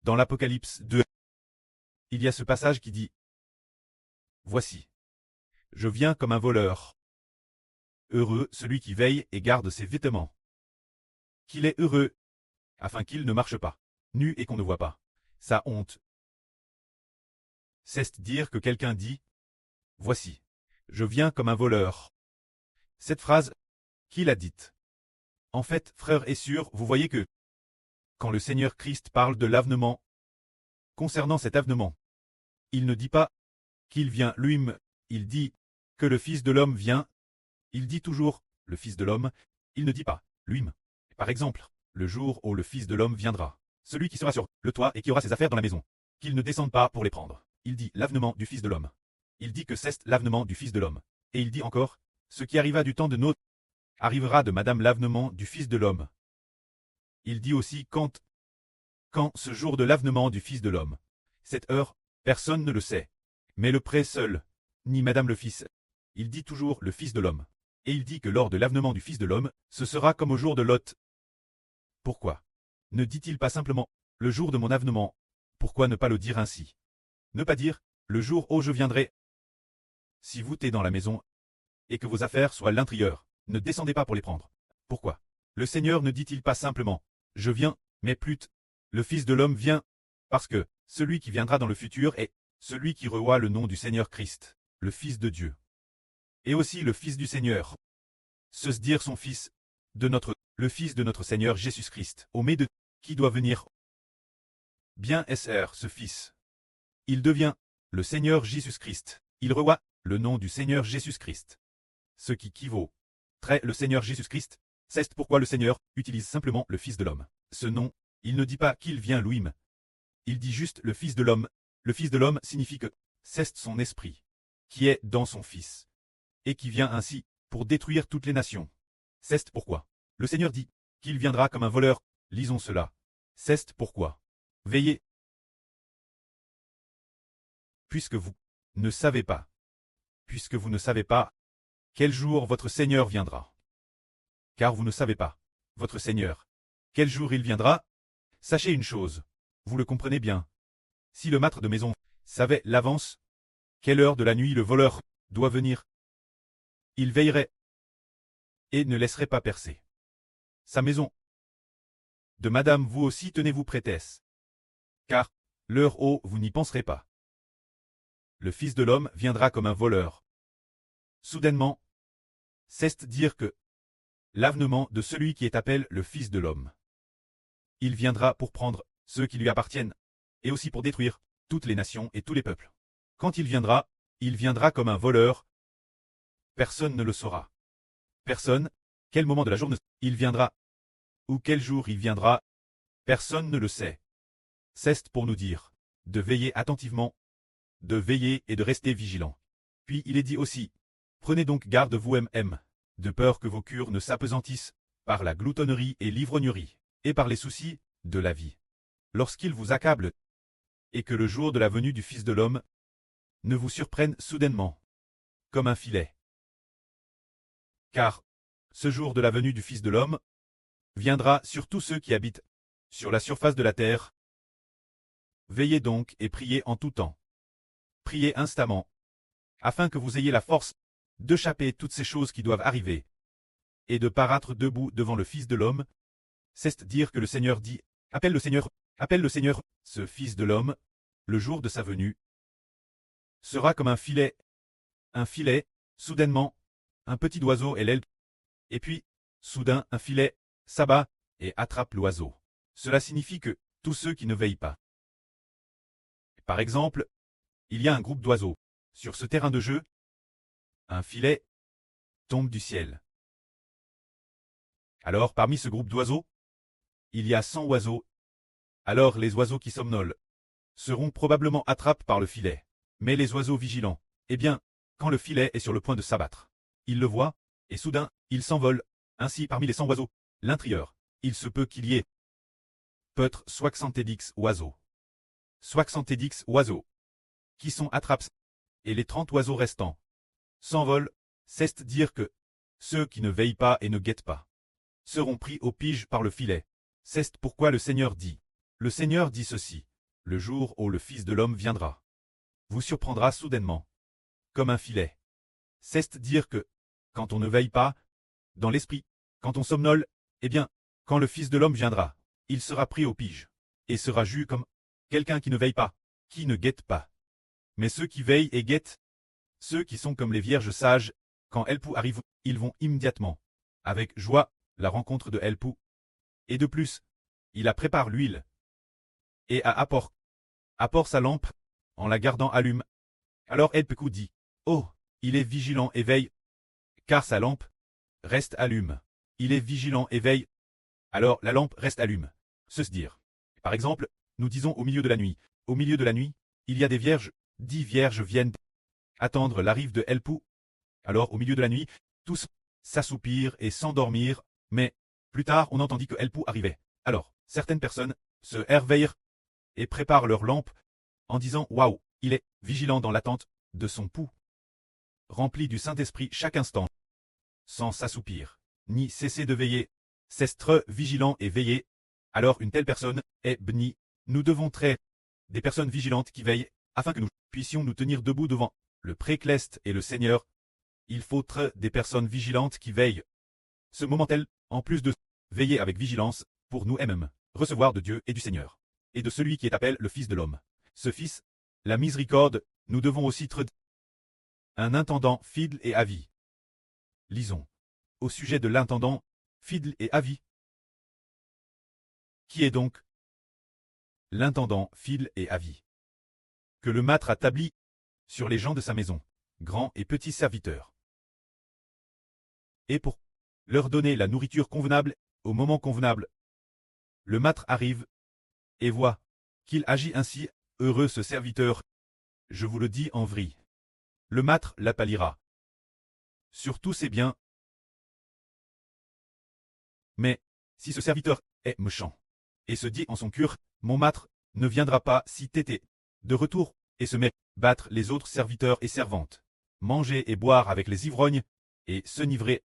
Dans l'Apocalypse 2, il y a ce passage qui dit « Voici, je viens comme un voleur. Heureux celui qui veille et garde ses vêtements. Qu'il est heureux, afin qu'il ne marche pas, nu et qu'on ne voit pas sa honte. » C'est dire que quelqu'un dit « Voici, je viens comme un voleur. » Cette phrase, qui l'a dite? En fait, frères et sœurs, vous voyez que, quand le Seigneur Christ parle de l'avenant, concernant cet avenant, il ne dit pas qu'il vient lui-même, il dit que le Fils de l'homme vient, il dit toujours le Fils de l'homme, il ne dit pas lui-même. Par exemple, le jour où le Fils de l'homme viendra, celui qui sera sur le toit et qui aura ses affaires dans la maison, qu'il ne descende pas pour les prendre. Il dit l'avenant du Fils de l'homme. Il dit que c'est l'avenant du Fils de l'homme. Et il dit encore, ce qui arriva du temps de Noé arrivera de Madame l'avenant du Fils de l'homme. Il dit aussi quand ce jour de l'avenant du Fils de l'homme. Cette heure, personne ne le sait. Mais le prêtre seul, ni Madame le Fils. Il dit toujours le Fils de l'homme. Et il dit que lors de l'avenant du Fils de l'homme, ce sera comme au jour de Lot. Pourquoi ne dit-il pas simplement le jour de mon avenant? Pourquoi ne pas le dire ainsi? Ne pas dire le jour où je viendrai. Si vous êtes dans la maison et que vos affaires soient à l'intérieur, ne descendez pas pour les prendre. Pourquoi le Seigneur ne dit-il pas simplement je viens, mais plutôt le Fils de l'homme vient, parce que celui qui viendra dans le futur est celui qui reçoit le nom du Seigneur Christ, le Fils de Dieu. Et aussi le Fils du Seigneur. Se dire son Fils, le Fils de notre Seigneur Jésus-Christ, au milieu de qui doit venir. Bien SR ce Fils. Il devient le Seigneur Jésus-Christ. Il reçoit le nom du Seigneur Jésus-Christ. Ce qui équivaut très le Seigneur Jésus-Christ, c'est pourquoi le Seigneur utilise simplement le Fils de l'homme. Ce nom, il ne dit pas qu'il vient lui-même. Il dit juste le Fils de l'homme. Le Fils de l'homme signifie que c'est son esprit, qui est dans son Fils, et qui vient ainsi pour détruire toutes les nations. C'est pourquoi le Seigneur dit qu'il viendra comme un voleur. Lisons cela. C'est pourquoi. Veillez. Puisque vous ne savez pas, quel jour votre Seigneur viendra. Car vous ne savez pas, votre Seigneur, quel jour il viendra. Sachez une chose, vous le comprenez bien. Si le maître de maison savait l'avance, quelle heure de la nuit le voleur doit venir, il veillerait et ne laisserait pas percer sa maison. De madame, vous aussi tenez-vous prêtesse, car l'heure où vous n'y penserez pas, le Fils de l'homme viendra comme un voleur. Soudainement, c'est dire que l'avenant de celui qui est appelé le Fils de l'homme. Il viendra pour prendre ceux qui lui appartiennent, et aussi pour détruire toutes les nations et tous les peuples. Quand il viendra comme un voleur. Personne ne le saura. Personne, quel moment de la journée il viendra, ou quel jour il viendra, personne ne le sait. C'est pour nous dire de veiller attentivement, de veiller et de rester vigilant. Puis il est dit aussi, prenez donc garde vous-même, de peur que vos cœurs ne s'apesantissent par la gloutonnerie et l'ivrognerie, et par les soucis de la vie. Lorsqu'il vous accable, et que le jour de la venue du Fils de l'homme ne vous surprenne soudainement, comme un filet. Car ce jour de la venue du Fils de l'homme viendra sur tous ceux qui habitent sur la surface de la terre. Veillez donc et priez en tout temps. Priez instamment, afin que vous ayez la force d'échapper toutes ces choses qui doivent arriver, et de paraître debout devant le Fils de l'homme. C'est dire que le Seigneur dit, appelle le Seigneur, ce Fils de l'homme, le jour de sa venue, sera comme un filet, soudainement, un petit oiseau et l'aile, et puis, soudain, un filet s'abat et attrape l'oiseau. Cela signifie que tous ceux qui ne veillent pas. Par exemple, il y a un groupe d'oiseaux. Sur ce terrain de jeu, un filet tombe du ciel. Alors, parmi ce groupe d'oiseaux, il y a 100 oiseaux. Alors les oiseaux qui somnolent seront probablement attrapés par le filet. Mais les oiseaux vigilants, eh bien, quand le filet est sur le point de s'abattre, ils le voient, et soudain, ils s'envolent. Ainsi, parmi les 100 oiseaux, l'intérieur, il se peut qu'il y ait peut-être 70 oiseaux. 70 oiseaux qui sont attrapés, et les 30 oiseaux restants s'envolent. C'est dire que ceux qui ne veillent pas et ne guettent pas seront pris au pige par le filet. C'est pourquoi le Seigneur dit ceci, le jour où le Fils de l'homme viendra, vous surprendra soudainement, comme un filet. C'est dire que, quand on ne veille pas, dans l'esprit, quand on somnole, eh bien, quand le Fils de l'homme viendra, il sera pris au pige, et sera jugé comme quelqu'un qui ne veille pas, qui ne guette pas. Mais ceux qui veillent et guettent, ceux qui sont comme les vierges sages, quand Elpou arrive, ils vont immédiatement, avec joie, la rencontre de Elpou. Et de plus, il a prépare l'huile, et apporte sa lampe, en la gardant allume. Alors Elpou dit, oh, il est vigilant et veille, car sa lampe reste allume. Il est vigilant et veille, alors la lampe reste allume. Se dire. Par exemple, nous disons au milieu de la nuit. Au milieu de la nuit, il y a des vierges, 10 vierges viennent attendre l'arrivée de Elpou. Alors au milieu de la nuit, tous s'assoupirent et s'endormirent, mais plus tard on entendit que Elpou arrivait. Alors, certaines personnes se réveillent et préparent leur lampe en disant « Waouh, il est vigilant dans l'attente de son pouls, rempli du Saint-Esprit chaque instant, sans s'assoupir, ni cesser de veiller, s'être vigilant et veiller. Alors une telle personne est bénie. Nous devons traiter des personnes vigilantes qui veillent, afin que nous puissions nous tenir debout devant le précleste et le Seigneur. Il faut traiter des personnes vigilantes qui veillent. Ce moment-là, en plus de veiller avec vigilance, pour nous-mêmes, recevoir de Dieu et du Seigneur, et de celui qui est appelé le Fils de l'homme. Ce Fils, la miséricorde, nous devons aussi traiter un intendant fidèle et avis. Lisons. Au sujet de l'intendant, fidèle et avis. Qui est donc l'intendant fidèle et avis? Que le maître a établi sur les gens de sa maison, grands et petits serviteurs. Et pour leur donner la nourriture convenable, au moment convenable. Le maître arrive et voit qu'il agit ainsi, heureux ce serviteur. Je vous le dis en vrai. Le maître l'appellera sur tous ses biens. Mais, si ce serviteur est méchant, et se dit en son cœur, mon maître ne viendra pas si t'étais de retour, et se met battre les autres serviteurs et servantes, manger et boire avec les ivrognes, et s'enivrer,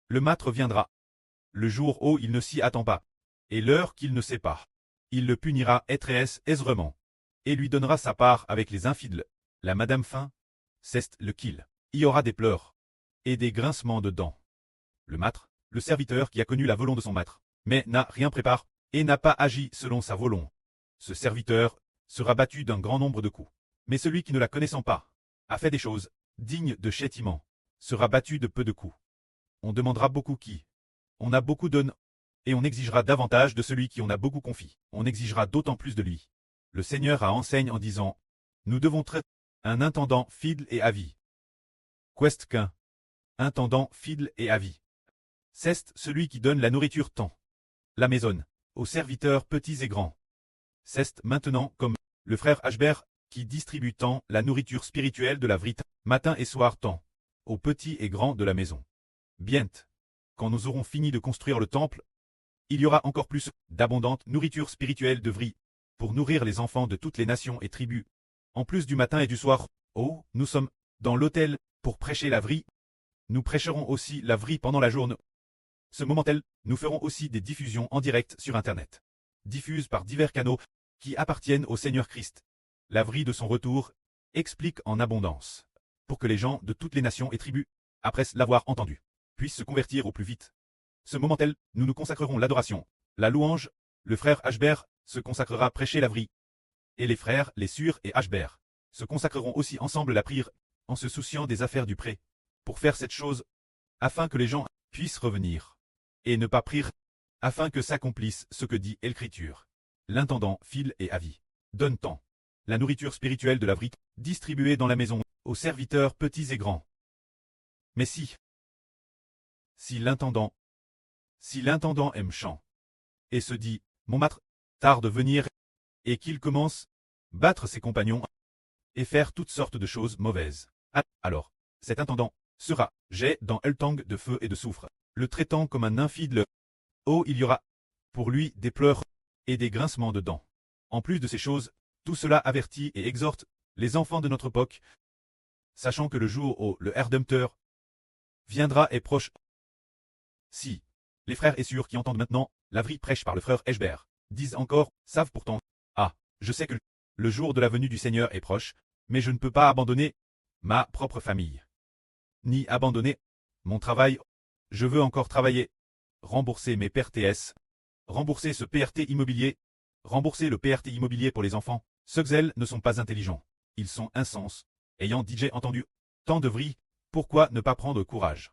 le maître viendra, le jour où il ne s'y attend pas, et l'heure qu'il ne sait pas. Il le punira aisément, et lui donnera sa part avec les infidèles. La madame faim, c'est le qu'il. Il y aura des pleurs, et des grincements de dents. Le maître, le serviteur qui a connu la volonté de son maître, mais n'a rien préparé, et n'a pas agi selon sa volonté. Ce serviteur sera battu d'un grand nombre de coups. Mais celui qui ne la connaissant pas, a fait des choses dignes de châtiment, sera battu de peu de coups. On demandera beaucoup qui. On a beaucoup donné, et on exigera davantage de celui qui on a beaucoup confié. On exigera d'autant plus de lui. Le Seigneur a enseigne en disant, nous devons traiter un intendant fidèle et avis. Qu'est-ce qu'un intendant fidèle et avis? C'est celui qui donne la nourriture tant la maison, aux serviteurs petits et grands. C'est maintenant comme le frère Ashbert qui distribue tant la nourriture spirituelle de la vérité, matin et soir tant, aux petits et grands de la maison. Bien, quand nous aurons fini de construire le temple, il y aura encore plus d'abondante nourriture spirituelle de vie, pour nourrir les enfants de toutes les nations et tribus. En plus du matin et du soir, oh, nous sommes dans l'autel pour prêcher la vie. Nous prêcherons aussi la vie pendant la journée. Ce moment-là, nous ferons aussi des diffusions en direct sur Internet, diffuses par divers canaux qui appartiennent au Seigneur Christ. La vie de son retour explique en abondance, pour que les gens de toutes les nations et tribus, après l'avoir entendu, puissent se convertir au plus vite. Ce moment-là, nous nous consacrerons l'adoration, la louange. Le frère Ashbert se consacrera à prêcher la vie. Et les frères, les Sûrs et Ashbert, se consacreront aussi ensemble à la prière, en se souciant des affaires du pré, pour faire cette chose, afin que les gens puissent revenir, et ne pas prier, afin que s'accomplisse ce que dit l'Écriture. L'intendant file et avis, donne tant la nourriture spirituelle de la vie, distribuée dans la maison, aux serviteurs petits et grands. Mais si l'intendant est méchant, et se dit, mon maître tarde de venir, et qu'il commence battre ses compagnons, et faire toutes sortes de choses mauvaises, alors, cet intendant sera jet dans le tang de feu et de soufre, le traitant comme un infidèle. Oh, il y aura pour lui des pleurs et des grincements de dents. En plus de ces choses, tout cela avertit et exhorte les enfants de notre époque, sachant que le jour où le Rédempteur viendra est proche. Si les frères et sœurs qui entendent maintenant la vie prêche par le frère Ashbert disent encore, savent pourtant, ah, je sais que Le jour de la venue du Seigneur est proche, mais je ne peux pas abandonner ma propre famille. Ni abandonner mon travail. Je veux encore travailler. Rembourser mes PRTS. Rembourser ce PRT immobilier. Rembourser le PRT immobilier pour les enfants. Ceux zèles ne sont pas intelligents. Ils sont insens. Ayant DJ entendu tant de vrilles, pourquoi ne pas prendre courage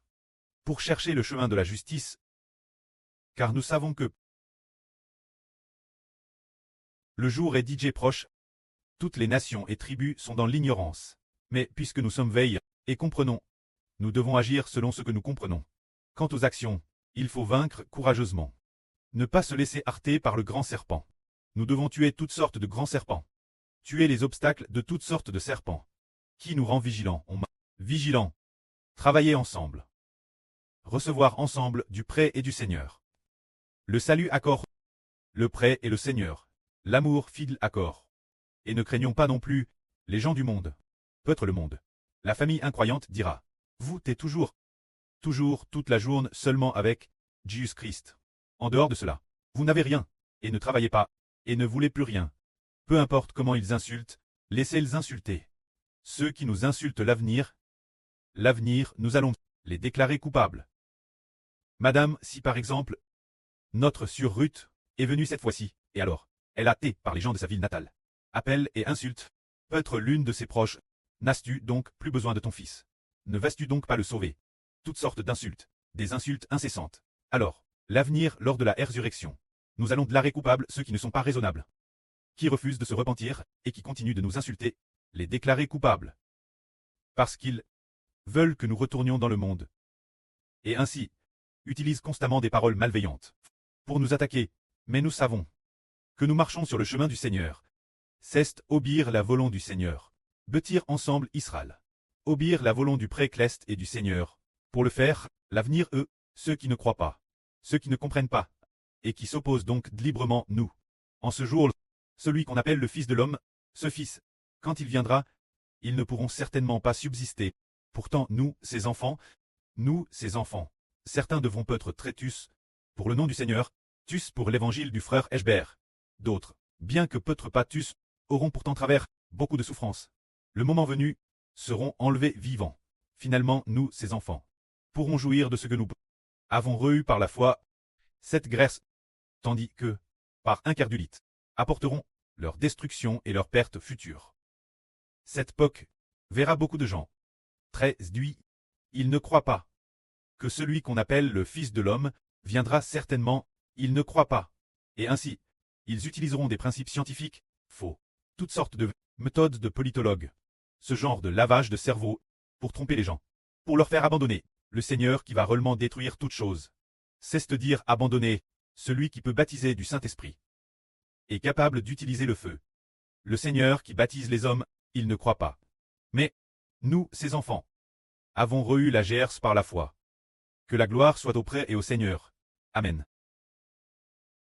pour chercher le chemin de la justice? Car nous savons que le jour est DJ proche. Toutes les nations et tribus sont dans l'ignorance. Mais puisque nous sommes veilles et comprenons, nous devons agir selon ce que nous comprenons. Quant aux actions, il faut vaincre courageusement. Ne pas se laisser heurter par le grand serpent. Nous devons tuer toutes sortes de grands serpents. Tuer les obstacles de toutes sortes de serpents. Qui nous rend vigilants? Vigilants. Travailler ensemble. Recevoir ensemble du prêt et du Seigneur. Le salut accord. Le prêt et le Seigneur. L'amour fidèle accord. Et ne craignons pas non plus les gens du monde. Peut-être le monde. La famille incroyante dira. Vous t'es toujours, toute la journée seulement avec Jésus-Christ. En dehors de cela, vous n'avez rien, et ne travaillez pas, et ne voulez plus rien. Peu importe comment ils insultent, laissez-les insulter. Ceux qui nous insultent l'avenir, nous allons les déclarer coupables. Madame, si par exemple, notre sœur Ruth est venue cette fois-ci, et alors, elle a été par les gens de sa ville natale. Appelle et insulte, peut-être l'une de ses proches. N'as-tu donc plus besoin de ton fils? Ne vas-tu donc pas le sauver? Toutes sortes d'insultes, des insultes incessantes. Alors, l'avenir lors de la résurrection. Nous allons déclarer coupables ceux qui ne sont pas raisonnables. Qui refusent de se repentir, et qui continuent de nous insulter, les déclarer coupables. Parce qu'ils veulent que nous retournions dans le monde. Et ainsi, utilisent constamment des paroles malveillantes pour nous attaquer, mais nous savons que nous marchons sur le chemin du Seigneur. C'est obéir la volonté du Seigneur. Bâtir ensemble Israël. Obéir la volonté du pré-cleste et du Seigneur. Pour le faire, l'avenir ceux qui ne croient pas, ceux qui ne comprennent pas, et qui s'opposent donc librement nous. En ce jour, celui qu'on appelle le Fils de l'homme, ce Fils, quand il viendra, ils ne pourront certainement pas subsister. Pourtant nous, ses enfants, certains devront peut-être traitus, pour le nom du Seigneur, tus pour l'évangile du frère Eschber. D'autres, bien que peut-être pas tus, auront pourtant travers beaucoup de souffrances. Le moment venu, seront enlevés vivants. Finalement, nous, ses enfants, pourrons jouir de ce que nous avons reçu par la foi, cette grâce, tandis que, par incrédulité, apporteront leur destruction et leur perte future. Cette époque verra beaucoup de gens très réduits. Ils ne croient pas que celui qu'on appelle le Fils de l'homme viendra certainement, ils ne croient pas. Et ainsi, ils utiliseront des principes scientifiques faux, toutes sortes de méthodes de politologues, ce genre de lavage de cerveau, pour tromper les gens, pour leur faire abandonner le Seigneur qui va réellement détruire toutes choses. C'est-à-dire abandonner celui qui peut baptiser du Saint-Esprit, est capable d'utiliser le feu. Le Seigneur qui baptise les hommes, il ne croit pas. Mais, nous, ses enfants, avons reçu la grâce par la foi. Que la gloire soit auprès et au Seigneur. Amen.